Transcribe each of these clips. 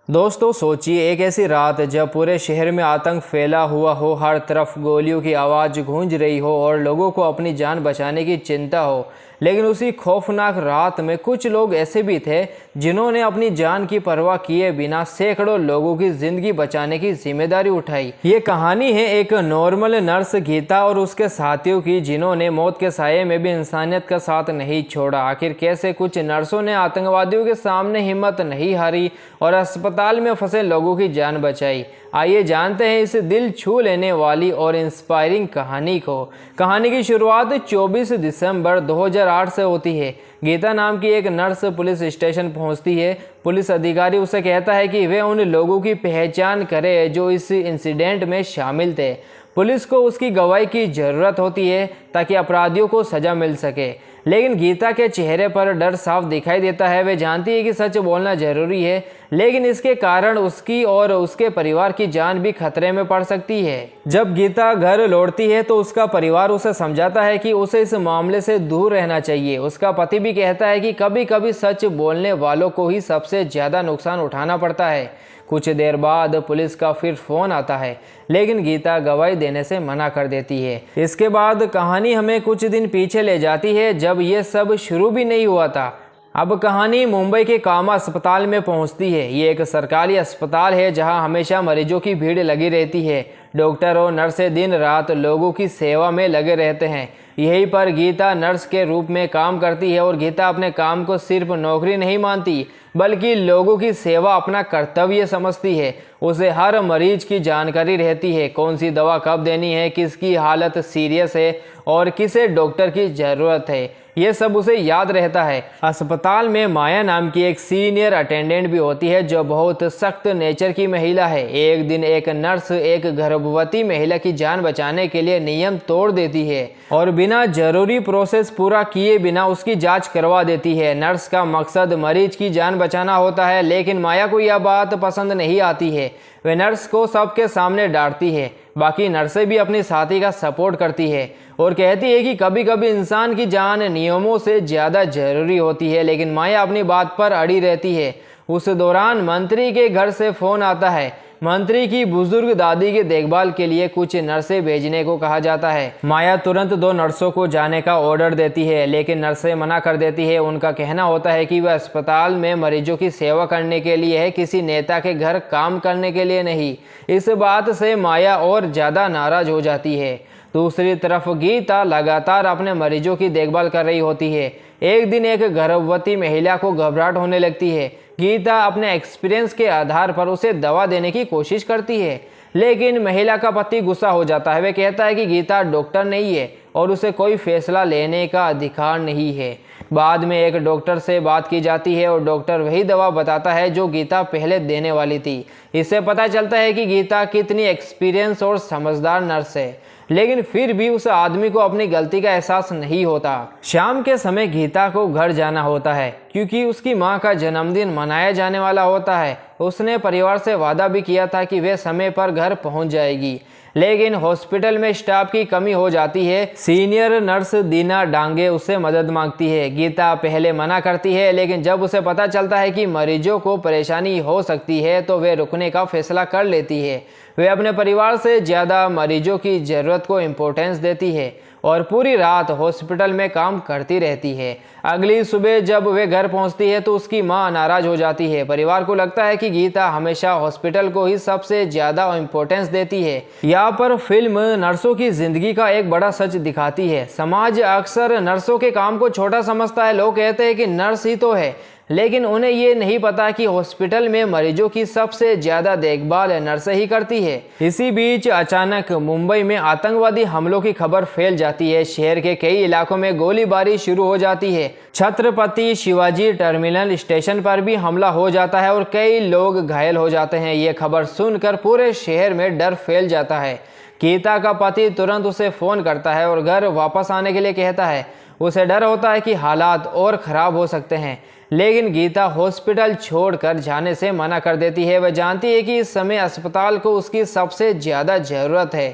दोस्तों सोचिए, एक ऐसी रात जब पूरे शहर में आतंक फैला हुआ हो, हर तरफ गोलियों की आवाज़ गूंज रही हो और लोगों को अपनी जान बचाने की चिंता हो। लेकिन उसी खौफनाक रात में कुछ लोग ऐसे भी थे जिन्होंने अपनी जान की परवाह किए बिना सैकड़ों लोगों की जिंदगी बचाने की जिम्मेदारी उठाई। ये कहानी है एक नॉर्मल नर्स गीता और उसके साथियों की, जिन्होंने मौत के साये में भी इंसानियत का साथ नहीं छोड़ा। आखिर कैसे कुछ नर्सों ने आतंकवादियों के सामने हिम्मत नहीं हारी और अस्पताल में फंसे लोगों की जान बचाई। आइए जानते हैं इस दिल छू लेने वाली और इंस्पायरिंग कहानी को। कहानी की शुरुआत 24 दिसंबर 2008 से होती है। गीता नाम की एक नर्स पुलिस स्टेशन पहुंचती है। पुलिस अधिकारी उसे कहता है कि वे उन लोगों की पहचान करे जो इस इंसिडेंट में शामिल थे। पुलिस को उसकी गवाही की ज़रूरत होती है ताकि अपराधियों को सज़ा मिल सके। लेकिन गीता के चेहरे पर डर साफ दिखाई देता है। वे जानती है कि सच बोलना ज़रूरी है, लेकिन इसके कारण उसकी और उसके परिवार की जान भी खतरे में पड़ सकती है। जब गीता घर लौटती है तो उसका परिवार उसे समझाता है कि उसे इस मामले से दूर रहना चाहिए। उसका पति भी कहता है कि कभी कभी सच बोलने वालों को ही सबसे ज़्यादा नुकसान उठाना पड़ता है। कुछ देर बाद पुलिस का फिर फ़ोन आता है, लेकिन गीता गवाही देने से मना कर देती है। इसके बाद कहानी हमें कुछ दिन पीछे ले जाती है, जब ये सब शुरू भी नहीं हुआ था। अब कहानी मुंबई के कामा अस्पताल में पहुंचती है। ये एक सरकारी अस्पताल है जहां हमेशा मरीजों की भीड़ लगी रहती है। डॉक्टर और नर्सें दिन रात लोगों की सेवा में लगे रहते हैं। यहीं पर गीता नर्स के रूप में काम करती है और गीता अपने काम को सिर्फ नौकरी नहीं मानती, बल्कि लोगों की सेवा अपना कर्तव्य समझती है। उसे हर मरीज की जानकारी रहती है, कौन सी दवा कब देनी है, किसकी हालत सीरियस है और किसे डॉक्टर की ज़रूरत है, ये सब उसे याद रहता है। अस्पताल में माया नाम की एक सीनियर अटेंडेंट भी होती है जो बहुत सख्त नेचर की महिला है। एक दिन एक नर्स एक गर्भवती महिला की जान बचाने के लिए नियम तोड़ देती है और बिना जरूरी प्रोसेस पूरा किए बिना उसकी जांच करवा देती है। नर्स का मकसद मरीज की जान बचाना होता है, लेकिन माया को यह बात पसंद नहीं आती है। वे नर्स को सबके सामने डांटती है। बाकी नर्सें भी अपनी साथी का सपोर्ट करती है और कहती है कि कभी कभी इंसान की जान नियमों से ज़्यादा जरूरी होती है, लेकिन माया अपनी बात पर अड़ी रहती है। उस दौरान मंत्री के घर से फ़ोन आता है। मंत्री की बुजुर्ग दादी की देखभाल के लिए कुछ नर्सें भेजने को कहा जाता है। माया तुरंत 2 नर्सों को जाने का ऑर्डर देती है, लेकिन नर्सें मना कर देती है। उनका कहना होता है कि वह अस्पताल में मरीजों की सेवा करने के लिए है, किसी नेता के घर काम करने के लिए नहीं। इस बात से माया और ज़्यादा नाराज हो जाती है। दूसरी तरफ गीता लगातार अपने मरीजों की देखभाल कर रही होती है। एक दिन एक गर्भवती महिला को घबराहट होने लगती है। गीता अपने एक्सपीरियंस के आधार पर उसे दवा देने की कोशिश करती है, लेकिन महिला का पति गुस्सा हो जाता है। वह कहता है कि गीता डॉक्टर नहीं है और उसे कोई फैसला लेने का अधिकार नहीं है। बाद में एक डॉक्टर से बात की जाती है और डॉक्टर वही दवा बताता है जो गीता पहले देने वाली थी। इससे पता चलता है कि गीता कितनी एक्सपीरियंस और समझदार नर्स है, लेकिन फिर भी उस आदमी को अपनी गलती का एहसास नहीं होता। शाम के समय गीता को घर जाना होता है क्योंकि उसकी मां का जन्मदिन मनाया जाने वाला होता है। उसने परिवार से वादा भी किया था कि वे समय पर घर पहुंच जाएगी, लेकिन हॉस्पिटल में स्टाफ की कमी हो जाती है। सीनियर नर्स दीना डांगे उससे मदद मांगती है। गीता पहले मना करती है, लेकिन जब उसे पता चलता है कि मरीजों को परेशानी हो सकती है तो वे रुकने का फैसला कर लेती है। वे अपने परिवार से ज़्यादा मरीजों की ज़रूरत को इम्पोर्टेंस देती है और पूरी रात हॉस्पिटल में काम करती रहती है। अगली सुबह जब वे घर पहुंचती है तो उसकी मां नाराज हो जाती है। परिवार को लगता है कि गीता हमेशा हॉस्पिटल को ही सबसे ज़्यादा इम्पोर्टेंस देती है। यहाँ पर फिल्म नर्सों की ज़िंदगी का एक बड़ा सच दिखाती है। समाज अक्सर नर्सों के काम को छोटा समझता है। लोग कहते हैं कि नर्स ही तो है, लेकिन उन्हें ये नहीं पता कि हॉस्पिटल में मरीजों की सबसे ज़्यादा देखभाल नर्सें ही करती है। इसी बीच अचानक मुंबई में आतंकवादी हमलों की खबर फैल जाती है। शहर के कई इलाकों में गोलीबारी शुरू हो जाती है। छत्रपति शिवाजी टर्मिनल स्टेशन पर भी हमला हो जाता है और कई लोग घायल हो जाते हैं। ये खबर सुनकर पूरे शहर में डर फैल जाता है। गीता का पति तुरंत उसे फ़ोन करता है और घर वापस आने के लिए कहता है। उसे डर होता है कि हालात और ख़राब हो सकते हैं, लेकिन गीता हॉस्पिटल छोड़कर जाने से मना कर देती है। वह जानती है कि इस समय अस्पताल को उसकी सबसे ज़्यादा ज़रूरत है।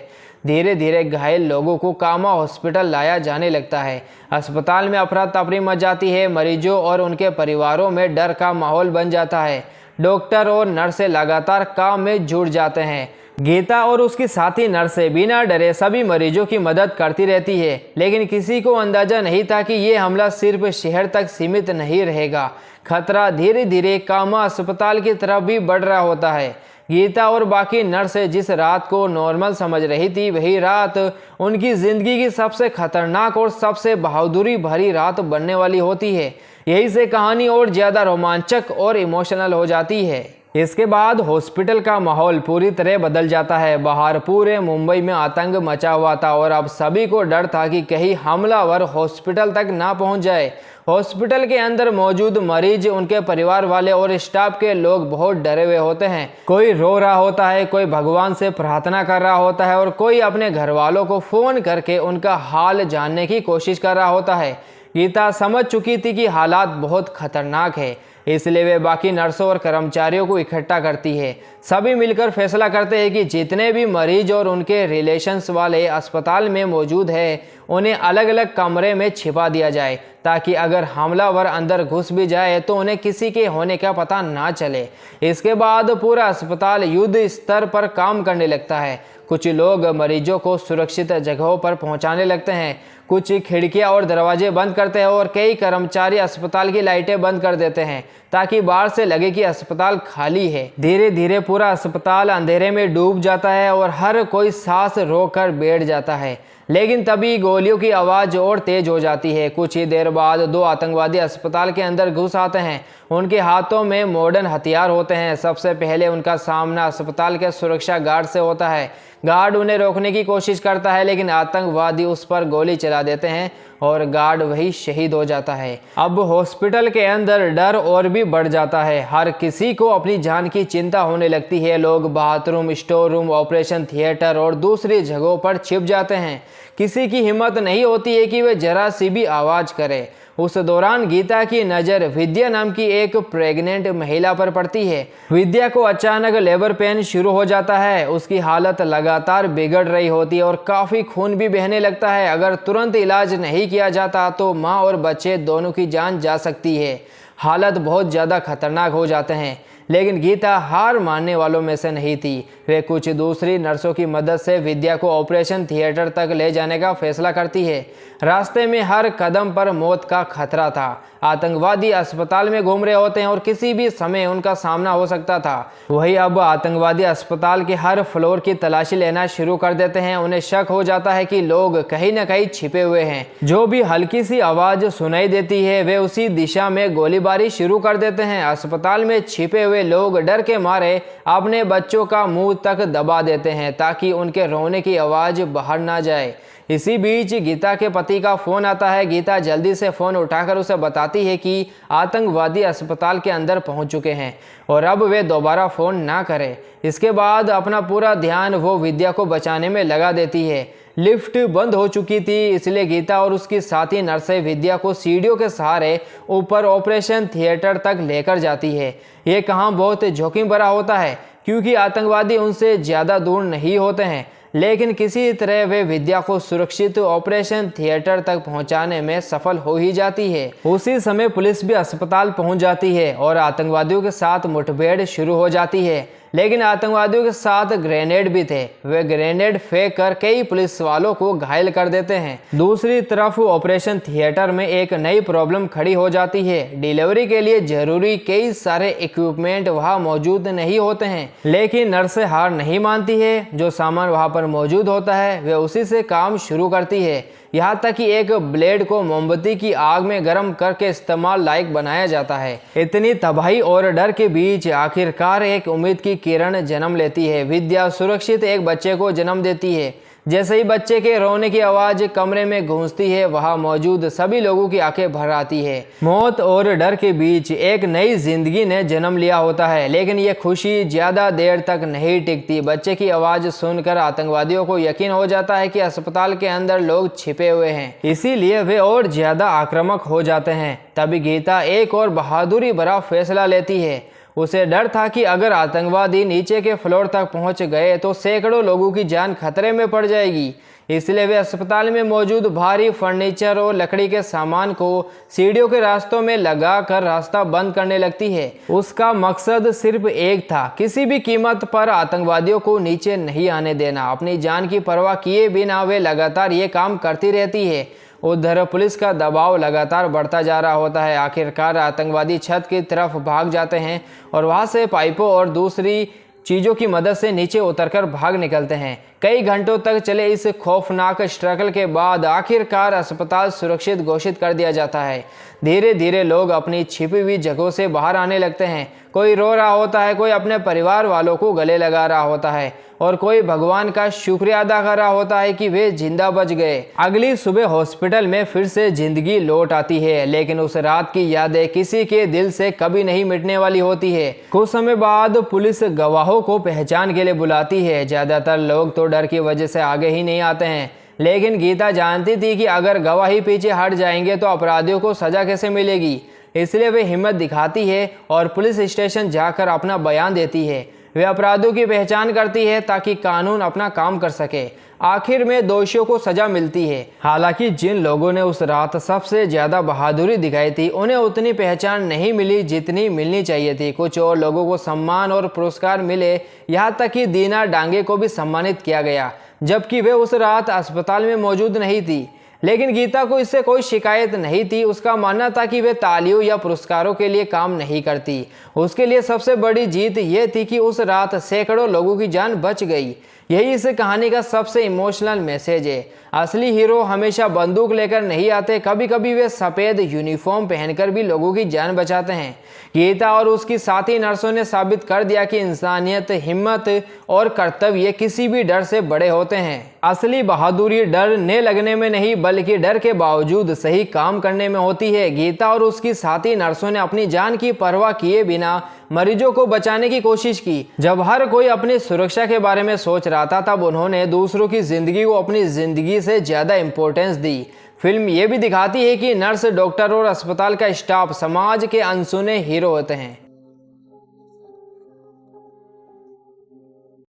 धीरे धीरे घायल लोगों को कामा हॉस्पिटल लाया जाने लगता है। अस्पताल में अफरा तफरी मच जाती है। मरीजों और उनके परिवारों में डर का माहौल बन जाता है। डॉक्टर और नर्सें लगातार काम में जुट जाते हैं। गीता और उसकी साथी नर्सें बिना डरे सभी मरीजों की मदद करती रहती है, लेकिन किसी को अंदाजा नहीं था कि ये हमला सिर्फ शहर तक सीमित नहीं रहेगा। खतरा धीरे धीरे कामा अस्पताल की तरफ भी बढ़ रहा होता है। गीता और बाकी नर्सें जिस रात को नॉर्मल समझ रही थी, वही रात उनकी जिंदगी की सबसे खतरनाक और सबसे बहादुरी भरी रात बनने वाली होती है। यही से कहानी और ज़्यादा रोमांचक और इमोशनल हो जाती है। इसके बाद हॉस्पिटल का माहौल पूरी तरह बदल जाता है। बाहर पूरे मुंबई में आतंक मचा हुआ था और अब सभी को डर था कि कहीं हमलावर हॉस्पिटल तक ना पहुंच जाए। हॉस्पिटल के अंदर मौजूद मरीज, उनके परिवार वाले और स्टाफ के लोग बहुत डरे हुए होते हैं। कोई रो रहा होता है, कोई भगवान से प्रार्थना कर रहा होता है और कोई अपने घर वालों को फ़ोन करके उनका हाल जानने की कोशिश कर रहा होता है। गीता समझ चुकी थी कि हालात बहुत खतरनाक है, इसलिए वे बाकी नर्सों और कर्मचारियों को इकट्ठा करती है। सभी मिलकर फैसला करते हैं कि जितने भी मरीज और उनके रिलेशंस वाले अस्पताल में मौजूद है, उन्हें अलग अलग कमरे में छिपा दिया जाए, ताकि अगर हमलावर अंदर घुस भी जाए तो उन्हें किसी के होने का पता ना चले। इसके बाद पूरा अस्पताल युद्ध स्तर पर काम करने लगता है। कुछ लोग मरीजों को सुरक्षित जगहों पर पहुंचाने लगते हैं, कुछ खिड़कियां और दरवाजे बंद करते हैं और कई कर्मचारी अस्पताल की लाइटें बंद कर देते हैं ताकि बाहर से लगे कि अस्पताल खाली है। धीरे धीरे पूरा अस्पताल अंधेरे में डूब जाता है और हर कोई सांस रोककर बैठ जाता है। लेकिन तभी गोलियों की आवाज़ और तेज हो जाती है। कुछ ही देर बाद 2 आतंकवादी अस्पताल के अंदर घुस आते हैं। उनके हाथों में मॉडर्न हथियार होते हैं। सबसे पहले उनका सामना अस्पताल के सुरक्षा गार्ड से होता है। गार्ड उन्हें रोकने की कोशिश करता है, लेकिन आतंकवादी उस पर गोली चला देते हैं और गार्ड वही शहीद हो जाता है। अब हॉस्पिटल के अंदर डर और भी बढ़ जाता है। हर किसी को अपनी जान की चिंता होने लगती है। लोग bathroom, store room, operation theatre और दूसरी जगहों पर छिप जाते हैं। किसी की हिम्मत नहीं होती है कि वे जरा सी भी आवाज़ करे। उस दौरान गीता की नज़र विद्या नाम की एक प्रेग्नेंट महिला पर पड़ती है। विद्या को अचानक लेबर पेन शुरू हो जाता है। उसकी हालत लगातार बिगड़ रही होती है और काफ़ी खून भी बहने लगता है। अगर तुरंत इलाज नहीं किया जाता तो माँ और बच्चे दोनों की जान जा सकती है। हालत बहुत ज़्यादा खतरनाक हो जाते हैं, लेकिन गीता हार मानने वालों में से नहीं थी। वे कुछ दूसरी नर्सों की मदद से विद्या को ऑपरेशन थिएटर तक ले जाने का फैसला करती है। रास्ते में हर कदम पर मौत का खतरा था। आतंकवादी अस्पताल में घूम रहे होते हैं और किसी भी समय उनका सामना हो सकता था। वही अब आतंकवादी अस्पताल के हर फ्लोर की तलाशी लेना शुरू कर देते हैं। उन्हें शक हो जाता है कि लोग कहीं न कहीं छिपे हुए हैं। जो भी हल्की सी आवाज़ सुनाई देती है, वे उसी दिशा में गोलीबारी शुरू कर देते हैं। अस्पताल में छिपे हुए लोग डर के मारे अपने बच्चों का मुंह तक दबा देते हैं ताकि उनके रोने की आवाज़ बाहर ना जाए। इसी बीच गीता के पति का फ़ोन आता है। गीता जल्दी से फ़ोन उठाकर उसे बताती है कि आतंकवादी अस्पताल के अंदर पहुंच चुके हैं और अब वे दोबारा फ़ोन ना करें। इसके बाद अपना पूरा ध्यान वो विद्या को बचाने में लगा देती है। लिफ्ट बंद हो चुकी थी, इसलिए गीता और उसकी साथी नर्सें विद्या को सीढ़ियों के सहारे ऊपर ऑपरेशन थिएटर तक लेकर जाती है। ये काम बहुत जोखिम भरा होता है क्योंकि आतंकवादी उनसे ज़्यादा दूर नहीं होते हैं, लेकिन किसी तरह वे विद्या को सुरक्षित ऑपरेशन थिएटर तक पहुंचाने में सफल हो ही जाती है। उसी समय पुलिस भी अस्पताल पहुंच जाती है और आतंकवादियों के साथ मुठभेड़ शुरू हो जाती है। लेकिन आतंकवादियों के साथ ग्रेनेड भी थे। वे ग्रेनेड फेंक कर कई पुलिस वालों को घायल कर देते हैं। दूसरी तरफ ऑपरेशन थिएटर में एक नई प्रॉब्लम खड़ी हो जाती है। डिलीवरी के लिए जरूरी कई सारे इक्विपमेंट वहां मौजूद नहीं होते हैं, लेकिन नर्सें हार नहीं मानती है। जो सामान वहां पर मौजूद होता है वे उसी से काम शुरू करती है। यहाँ तक कि एक ब्लेड को मोमबत्ती की आग में गर्म करके इस्तेमाल लायक बनाया जाता है। इतनी तबाही और डर के बीच आखिरकार एक उम्मीद की किरण जन्म लेती है। विद्या सुरक्षित एक बच्चे को जन्म देती है। जैसे ही बच्चे के रोने की आवाज़ कमरे में गूंजती है, वहां मौजूद सभी लोगों की आंखें भर आती है। मौत और डर के बीच एक नई जिंदगी ने जन्म लिया होता है, लेकिन ये खुशी ज़्यादा देर तक नहीं टिकती। बच्चे की आवाज़ सुनकर आतंकवादियों को यकीन हो जाता है कि अस्पताल के अंदर लोग छिपे हुए हैं, इसीलिए वे और ज़्यादा आक्रामक हो जाते हैं। तभी गीता एक और बहादुरी भरा फैसला लेती है। उसे डर था कि अगर आतंकवादी नीचे के फ्लोर तक पहुंच गए तो सैकड़ों लोगों की जान खतरे में पड़ जाएगी। इसलिए वे अस्पताल में मौजूद भारी फर्नीचर और लकड़ी के सामान को सीढ़ियों के रास्तों में लगाकर रास्ता बंद करने लगती है। उसका मकसद सिर्फ एक था, किसी भी कीमत पर आतंकवादियों को नीचे नहीं आने देना। अपनी जान की परवाह किए बिना वे लगातार ये काम करती रहती है। उधर पुलिस का दबाव लगातार बढ़ता जा रहा होता है। आखिरकार आतंकवादी छत की तरफ भाग जाते हैं और वहां से पाइपों और दूसरी चीज़ों की मदद से नीचे उतरकर भाग निकलते हैं। कई घंटों तक चले इस खौफनाक स्ट्रगल के बाद आखिरकार अस्पताल सुरक्षित घोषित कर दिया जाता है। धीरे धीरे लोग अपनी छिपी हुई जगहों से बाहर आने लगते हैं। कोई रो रहा होता है, कोई अपने परिवार वालों को गले लगा रहा होता है और कोई भगवान का शुक्रिया अदा कर रहा होता है कि वे जिंदा बच गए। अगली सुबह हॉस्पिटल में फिर से जिंदगी लौट आती है, लेकिन उस रात की यादें किसी के दिल से कभी नहीं मिटने वाली होती है। कुछ समय बाद पुलिस गवाहों को पहचान के लिए बुलाती है। ज्यादातर लोग तो डर की वजह से आगे ही नहीं आते हैं, लेकिन गीता जानती थी कि अगर गवाही पीछे हट जाएंगे तो अपराधियों को सजा कैसे मिलेगी। इसलिए वे हिम्मत दिखाती है और पुलिस स्टेशन जाकर अपना बयान देती है। वे अपराधियों की पहचान करती है ताकि कानून अपना काम कर सके। आखिर में दोषियों को सजा मिलती है। हालांकि जिन लोगों ने उस रात सबसे ज्यादा बहादुरी दिखाई थी, उन्हें उतनी पहचान नहीं मिली जितनी मिलनी चाहिए थी। कुछ और लोगों को सम्मान और पुरस्कार मिले, यहाँ तक कि दीना डांगे को भी सम्मानित किया गया, जबकि वे उस रात अस्पताल में मौजूद नहीं थी। लेकिन गीता को इससे कोई शिकायत नहीं थी। उसका मानना था कि वे तालियों या पुरस्कारों के लिए काम नहीं करती। उसके लिए सबसे बड़ी जीत ये थी कि उस रात सैकड़ों लोगों की जान बच गई। यही इस कहानी का सबसे इमोशनल मैसेज है। असली हीरो हमेशा बंदूक लेकर नहीं आते, कभी कभी वे सफ़ेद यूनिफॉर्म पहनकर भी लोगों की जान बचाते हैं। गीता और उसकी साथी नर्सों ने साबित कर दिया कि इंसानियत, हिम्मत और कर्तव्य किसी भी डर से बड़े होते हैं। असली बहादुरी डरने लगने में नहीं, बल्कि डर के बावजूद सही काम करने में होती है। गीता और उसकी साथी नर्सों ने अपनी जान की परवाह किए बिना मरीजों को बचाने की कोशिश की। जब हर कोई अपनी सुरक्षा के बारे में सोच रहा था, तब उन्होंने दूसरों की जिंदगी को अपनी जिंदगी से ज्यादा इंपॉर्टेंस दी। फिल्म ये भी दिखाती है कि नर्स, डॉक्टर और अस्पताल का स्टाफ समाज के अनसुने हीरो होते हैं।